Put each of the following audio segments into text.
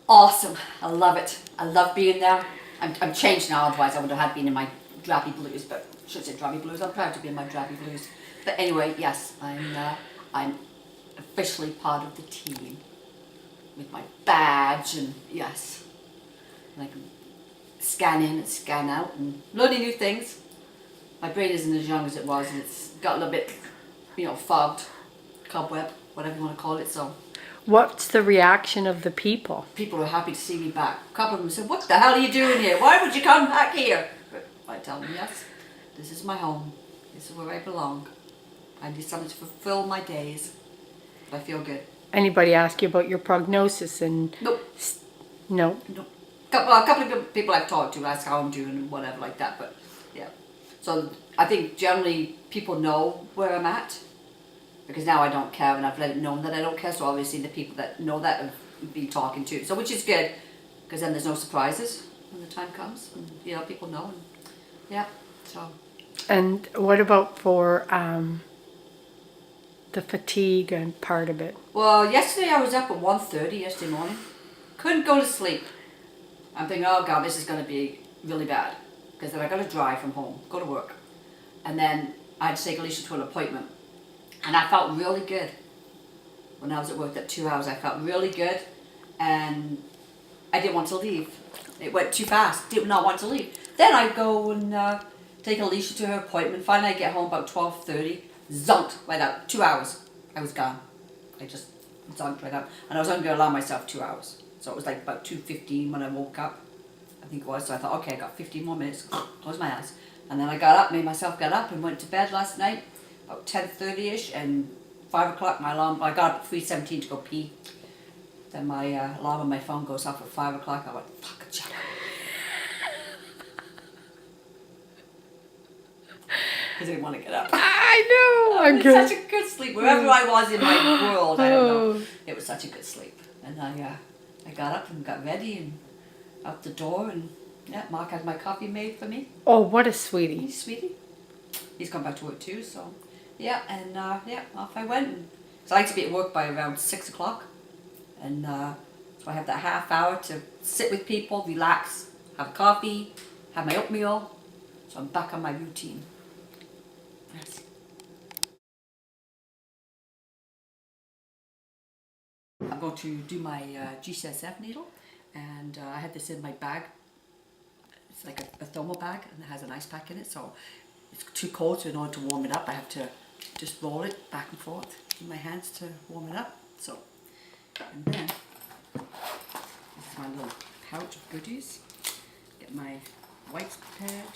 Awesome. I love it. I love being there. I'm changed now, otherwise I would have had been in my drabby blues, but I should say drabby blues. I'm proud to be in my drabby blues. But anyway, yes, I'm officially part of the team with my badge, and yes, and I can scan in and scan out and learning new things. My brain isn't as young as it was, and it's got a little bit, fogged, cobweb, whatever you want to call it. So What's the reaction of the people? people are happy to see me back. A couple of them said, "What the hell are you doing here? Why would you come back here?" But I tell them, yes, this is my home. This is where I belong. I need something to fulfill my days. But I feel good. Anybody ask you about your prognosis and Nope. no? No. A couple of people I've talked to ask how I'm doing and whatever like that, but yeah. So I think generally people know where I'm at, because now I don't care and I've let it known that I don't care. So obviously the people that know that have been talking to, so which is good, because then there's no surprises when the time comes, and people know, and yeah. So And what about for the fatigue and part of it? well, yesterday I was up at 1:30 yesterday morning, couldn't go to sleep. I'm thinking, oh God, this is going to be really bad, because then I got to drive from home, go to work, and then I had to take Alicia to an appointment, and I felt really good. When I was at work that 2 hours, I felt really good, and I didn't want to leave. It went too fast. Did not want to leave. Then I go and take Alicia to her appointment. Finally, I get home about 12:30. Zonked right out. 2 hours. I was gone. I just zonked right out, and I was only going to allow myself 2 hours. So it was like about 2:15 when I woke up, I think it was. So I thought, okay, I got 15 more minutes. Close my eyes, and then I got up, made myself get up, and went to bed last night about 10:30ish, and 5 o'clock my alarm. I got up at 3:17 to go pee. Then my alarm on my phone goes off at 5 o'clock. I went, fuck a job. Because I didn't want to get up. I know. It was such a good sleep. Wherever I was in my world, I don't know. It was such a good sleep. And I got up and got ready and out the door, and yeah, Mark had my coffee made for me. Oh, what a sweetie. He's sweetie. He's come back to work too, so yeah, and yeah, off I went. And, so I like to be at work by around 6 o'clock, and so I have that half hour to sit with people, relax, have a coffee, have my oatmeal. So I'm back on my routine. Yes. I'm going to do my GCSF needle, and I had this in my bag. It's like a thermal bag, and it has an ice pack in it, so it's too cold, so in order to warm it up I have to just roll it back and forth in my hands to warm it up. So, and then this is my little pouch of goodies. Get my wipes prepared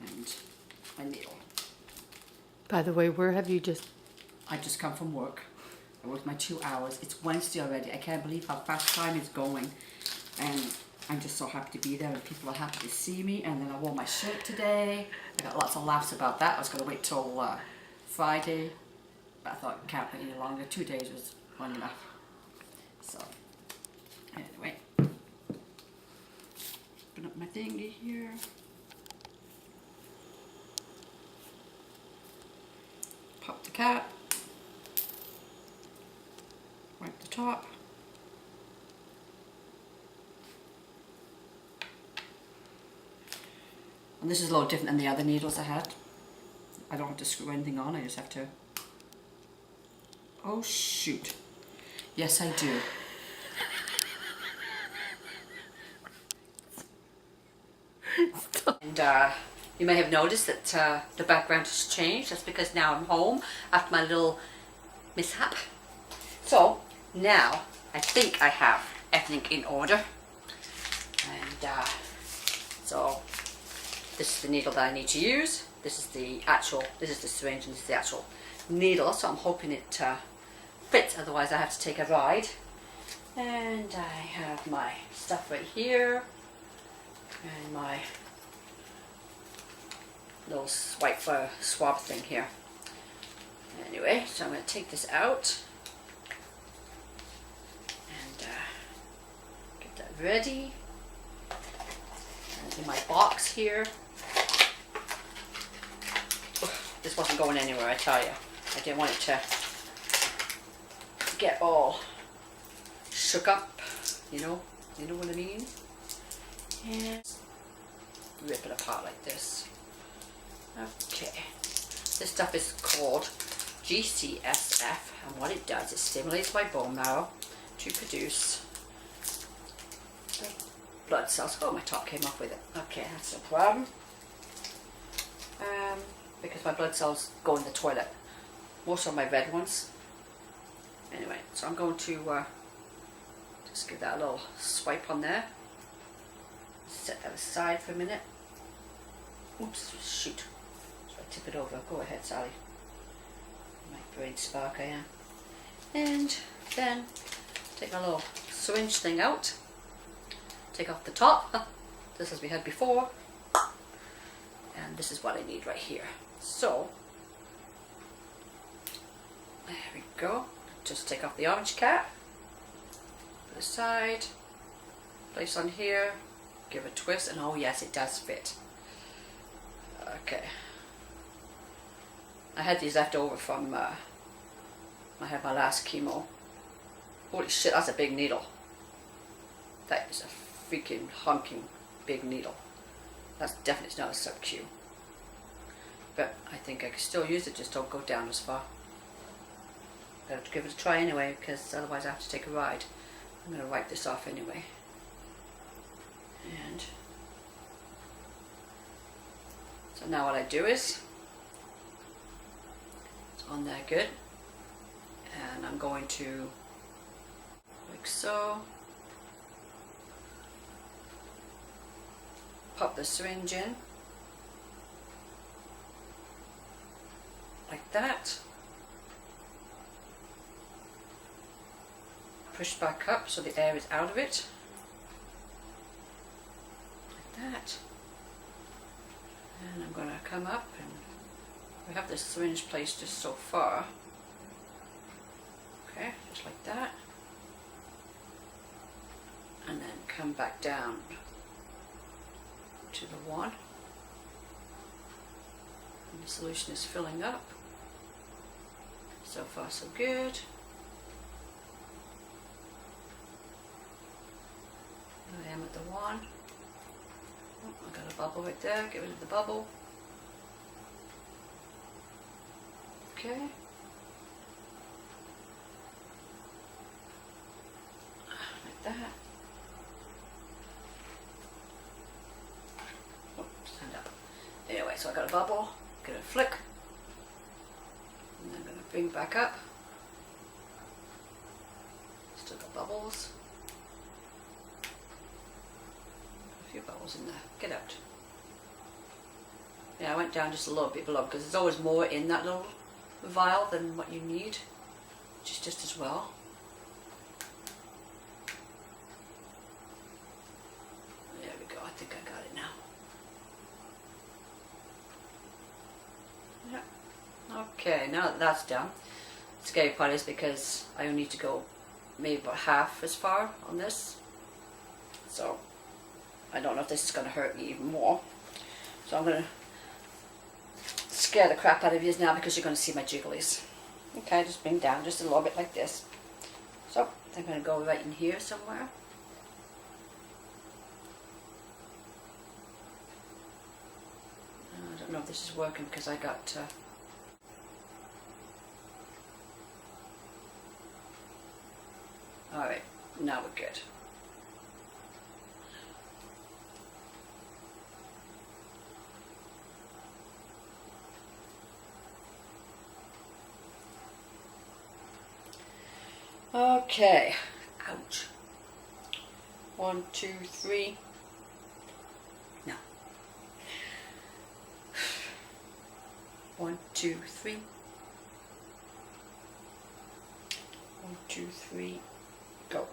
and my needle. By the way, where have you just... I just come from work. I worked my 2 hours. It's Wednesday already. I can't believe how fast time is going. And I'm just so happy to be there, and people are happy to see me. And then I wore my shirt today. I got lots of laughs about that. I was going to wait till Friday, but I thought I can't wait any longer. 2 days was long enough. So, anyway. Open up my thingy here. Pop the cap. Wipe the top. And this is a little different than the other needles I had. I don't have to screw anything on, I just have to... Oh shoot. Yes, I do. And you may have noticed that the background has changed. That's because now I'm home after my little mishap. So now I think I have everything in order. And so this is the needle that I need to use. This is the syringe, and this is the actual needle. So I'm hoping it fits, otherwise I have to take a ride. And I have my stuff right here. And my little white swab thing here. Anyway, so I'm going to take this out and get that ready. And in my box here. This wasn't going anywhere, I tell you. I didn't want it to get all shook up, you know. You know what I mean? And rip it apart like this. Okay. This stuff is called GCSF, and what it does, it stimulates my bone marrow to produce blood cells. Oh, my top came off with it. Okay, that's no problem. Because my blood cells go in the toilet. Most of my red ones. Anyway, so I'm going to just give that a little swipe on there. Set that aside for a minute. Oops, shoot. So I tip it over. Go ahead, Sally. My brain spark I am. And then take my little syringe thing out. Take off the top, just as we had before. And this is what I need right here. So, there we go. Just take off the orange cap. Put it aside. Place on here. Give a twist, and oh yes, it does fit. Okay. I had these left over from, I had my last chemo. Holy shit, that's a big needle. That is a freaking honking big needle. That's definitely not a sub-Q. But I think I can still use it, just don't go down as far. Better to give it a try anyway, because otherwise I have to take a ride. I'm going to wipe this off anyway. And so now what I do is, it's on there good, and I'm going to, like so, pop the syringe in, like that, push back up so the air is out of it, like that, and I'm going to come up, and we have this syringe placed just so far, okay, just like that, and then come back down to the one, and the solution is filling up. So far so good. I am at the one. Oh, I got a bubble right there, get rid of the bubble. Okay. Like that. Stand up. Anyway, so I got a bubble, get a flick, and then I'm going to bring back up. Still got bubbles. A few bubbles in there. Get out. Yeah, I went down just a little bit below because there's always more in that little vial than what you need, which is just as well. There we go, I think I got it now. Yeah. Okay, now that that's done, the scary part is because I only need to go maybe about half as far on this. So I don't know if this is going to hurt me even more. So I'm going to scare the crap out of you now because you're going to see my jigglies. Okay, just bring down just a little bit like this. So I'm going to go right in here somewhere. I don't know if this is working because I got alright, now we're good. Okay, ouch. 1, 2, 3. No. 1, 2, 3. 1, 2, 3. Go.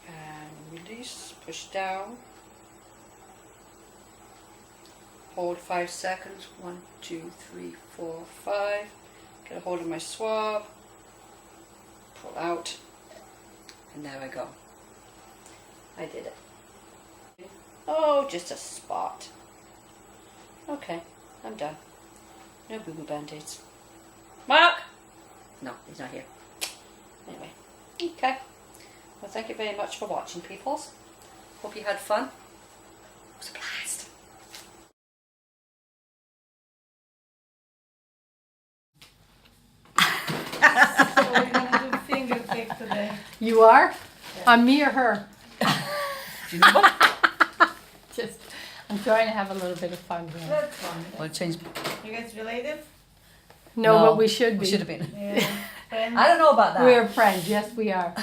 And release, push down. Hold 5 seconds. 1, 2, 3, 4, 5. Get a hold of my swab. Pull out. And there I go. I did it. Oh, just a spot. Okay, I'm done. No boo-boo band-aids. Mark! No, he's not here. Anyway, Okay. Well, thank you very much for watching, peoples. Hope you had fun. It was a blast. So we're gonna do finger pick today. You are? On me or her? Do you know what? Just, I'm trying to have a little bit of fun here. That's fun. Well, change. You guys related? No, but we should be. We should have been. Yeah. Friends? I don't know about that. We're friends. Yes, we are.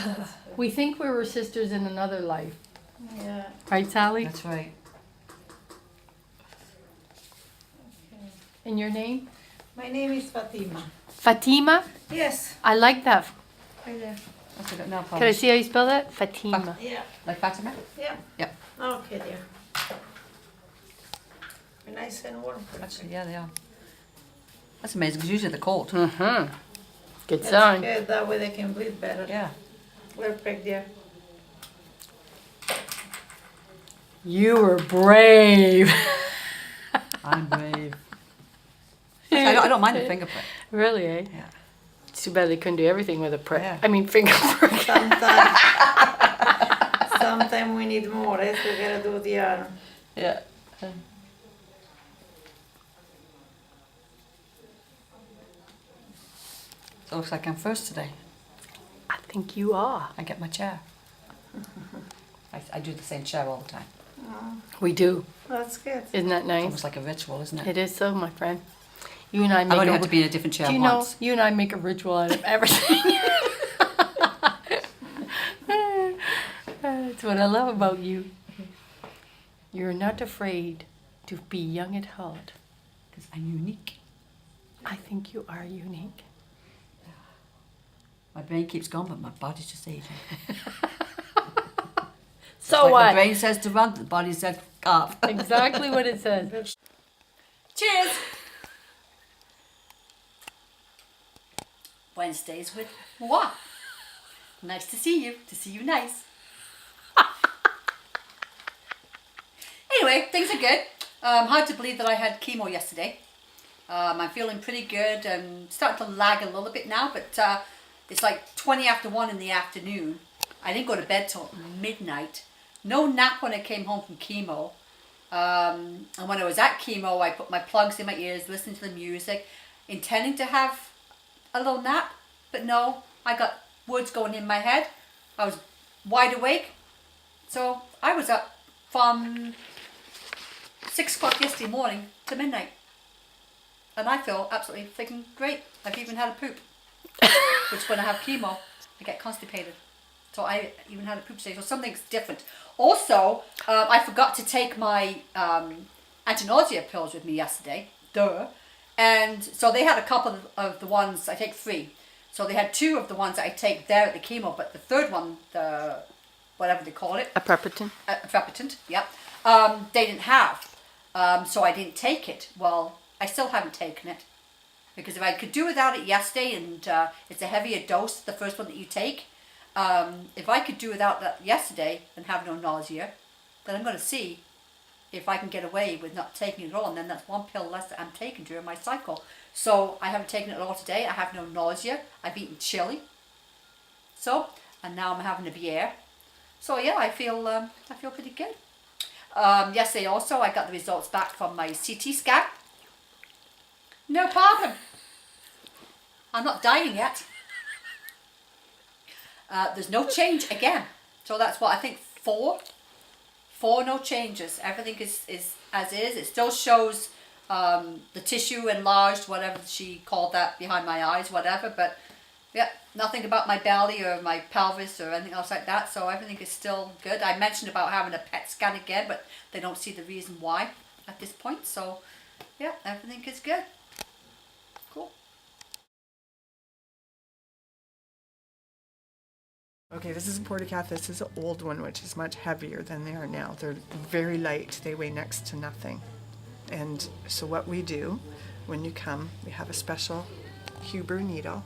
We think we were sisters in another life. Yeah. Right, Sally? That's right. Okay. And your name? My name is Fatima. Fatima? Yes. I like that. Right there. That's a good nail Can I polish. see how you spell that? Fatima. Yeah. Like Fatima? Yeah. Yep. Okay, dear. They're nice and warm. for Actually, yeah, they are. That's amazing because usually they're cold. Mm-hmm. Good That's sign. good. That way they can breathe better. Yeah. Perfect, dear. You were brave. I'm brave. I don't mind the finger prick. Really, eh? Yeah. It's too bad they couldn't do everything with a prick. Yeah. I mean, finger prick. Sometimes we need more. Yes, we gotta do the arm. Yeah. So it looks like I'm first today. I think you are. I get my chair. I do the same chair all the time. Oh, We do. that's good. Isn't that It's nice? almost like a ritual, isn't it? It is so, my friend. You and I I've make only a had to be in a different chair do you once. know, you and I make a ritual out of everything. That's what I love about you. You're not afraid to be young at heart. Because I'm unique. I think you are unique. My brain keeps going, but my body's just aging. So Like what? the brain says to run, the body says carve. Exactly what it says. Cheers! Wednesdays with moi. Nice to see you nice. Anyway, things are good. Hard to believe that I had chemo yesterday. I'm feeling pretty good. I'm starting to lag a little bit now, but it's like 20 after 1 in the afternoon. I didn't go to bed till midnight. No nap when I came home from chemo. And when I was at chemo, I put my plugs in my ears, listening to the music, intending to have a little nap. But no, I got words going in my head. I was wide awake. So I was up from 6 o'clock yesterday morning to midnight. And I feel absolutely freaking great. I've even had a poop. Which when I have chemo, I get constipated. So I even had a poop today. So something's different. Also, I forgot to take my anti-nausea pills with me yesterday. Duh. And so they had a couple of the ones, I take 3. So they had 2 of the ones that I take there at the chemo, but the third one, the whatever they call it, A Prepperton. Preppertant, yep, they didn't have. So I didn't take it. Well, I still haven't taken it. Because if I could do without it yesterday, and it's a heavier dose, the first one that you take, if I could do without that yesterday and have no nausea, then I'm going to see if I can get away with not taking it at all, and then that's 1 pill less that I'm taking during my cycle. So I haven't taken it at all today. I have no nausea. I've eaten chili. So, and now I'm having a beer. So yeah, I feel pretty good. Yesterday also I got the results back from my CT scan. No problem. I'm not dying yet. There's no change again. So that's what I think 4 no changes. Everything is as is. It still shows the tissue enlarged, whatever she called that, behind my eyes, whatever. But yeah, nothing about my belly or my pelvis or anything else like that. So everything is still good. I mentioned about having a PET scan again, but they don't see the reason why at this point. So yeah, everything is good. Cool. Okay, this is a Portacath. This is an old one, which is much heavier than they are now. They're very light. They weigh next to nothing. And so what we do when you come, we have a special Huber needle.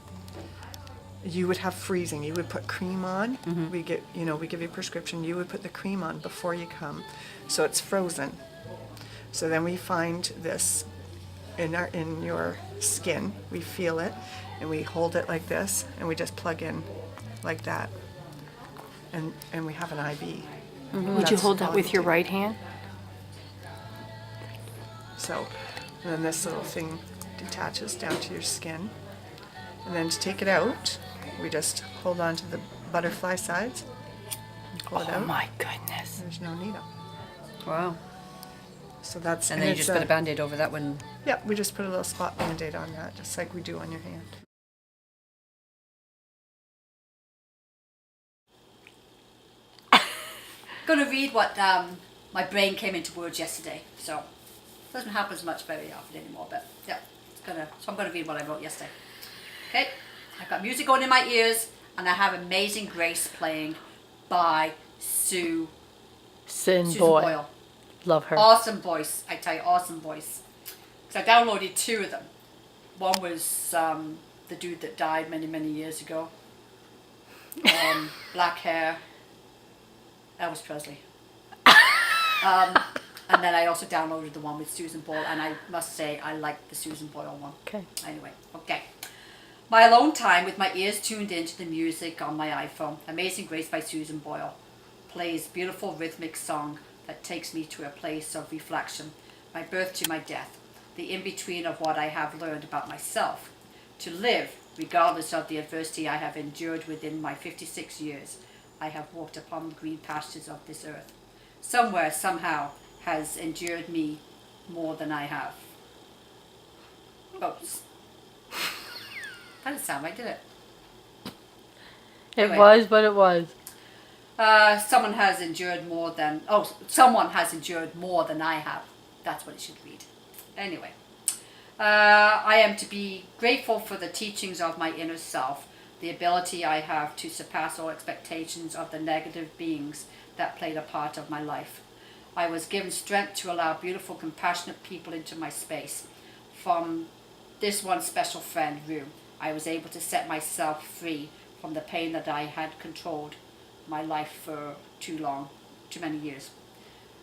You would have freezing. You would put cream on. We give you a prescription. You would put the cream on before you come, so it's frozen. So then we find this in your skin. We feel it, and we hold it like this, and we just plug in like that. And we have an IV. Would you That's hold that all with you your do. right hand? So, and then this little thing detaches down to your skin. And then to take it out, we just hold on to the butterfly sides and pull it Oh out. my goodness. There's no needle. Wow. So that's And then you it's just put a band-aid over that one. Yeah, we just put a little spot band-aid on that, just like we do on your hand. Going to read what my brain came into words yesterday. So it doesn't happen as much very often anymore, but yeah, so I'm going to read what I wrote yesterday. Okay, I've got music going in my ears, and I have Amazing Grace playing by Susan Susan Boyle. Boyle. Love her. Awesome voice, I tell you, awesome voice. So I downloaded 2 of them. One was the dude that died many, many years ago. Black hair. Elvis Presley. And then I also downloaded the one with Susan Boyle, and I must say I like the Susan Boyle one. Okay. Anyway, okay. My alone time with my ears tuned into the music on my iPhone. Amazing Grace by Susan Boyle plays beautiful rhythmic song that takes me to a place of reflection. My birth to my death. The in-between of what I have learned about myself. To live, regardless of the adversity I have endured within my 56 years. I have walked upon the green pastures of this earth. Somewhere, somehow, has endured me more than I have. Boats. That didn't sound right, did it? It Anyway. was, but it was. Someone has endured more than... Oh, someone has endured more than I have. That's what it should read. Anyway. I am to be grateful for the teachings of my inner self, the ability I have to surpass all expectations of the negative beings that played a part of my life. I was given strength to allow beautiful, compassionate people into my space. From this one special friend, Rue, I was able to set myself free from the pain that I had controlled my life for too many years.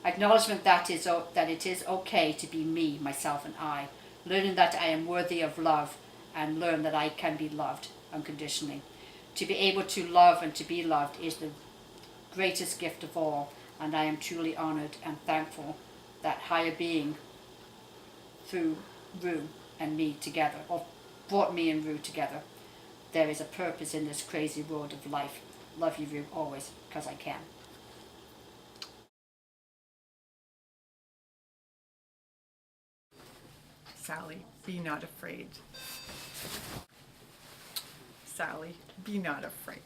Acknowledgement that it is okay to be me, myself, and I. Learning that I am worthy of love, and learn that I can be loved unconditionally. To be able to love and to be loved is the greatest gift of all, and I am truly honored and thankful that higher being, through Rue and me together, or brought me and Rue together. There is a purpose in this crazy world of life. Love you, Rue, always, because I can. Sally, be not afraid. Sally, be not afraid.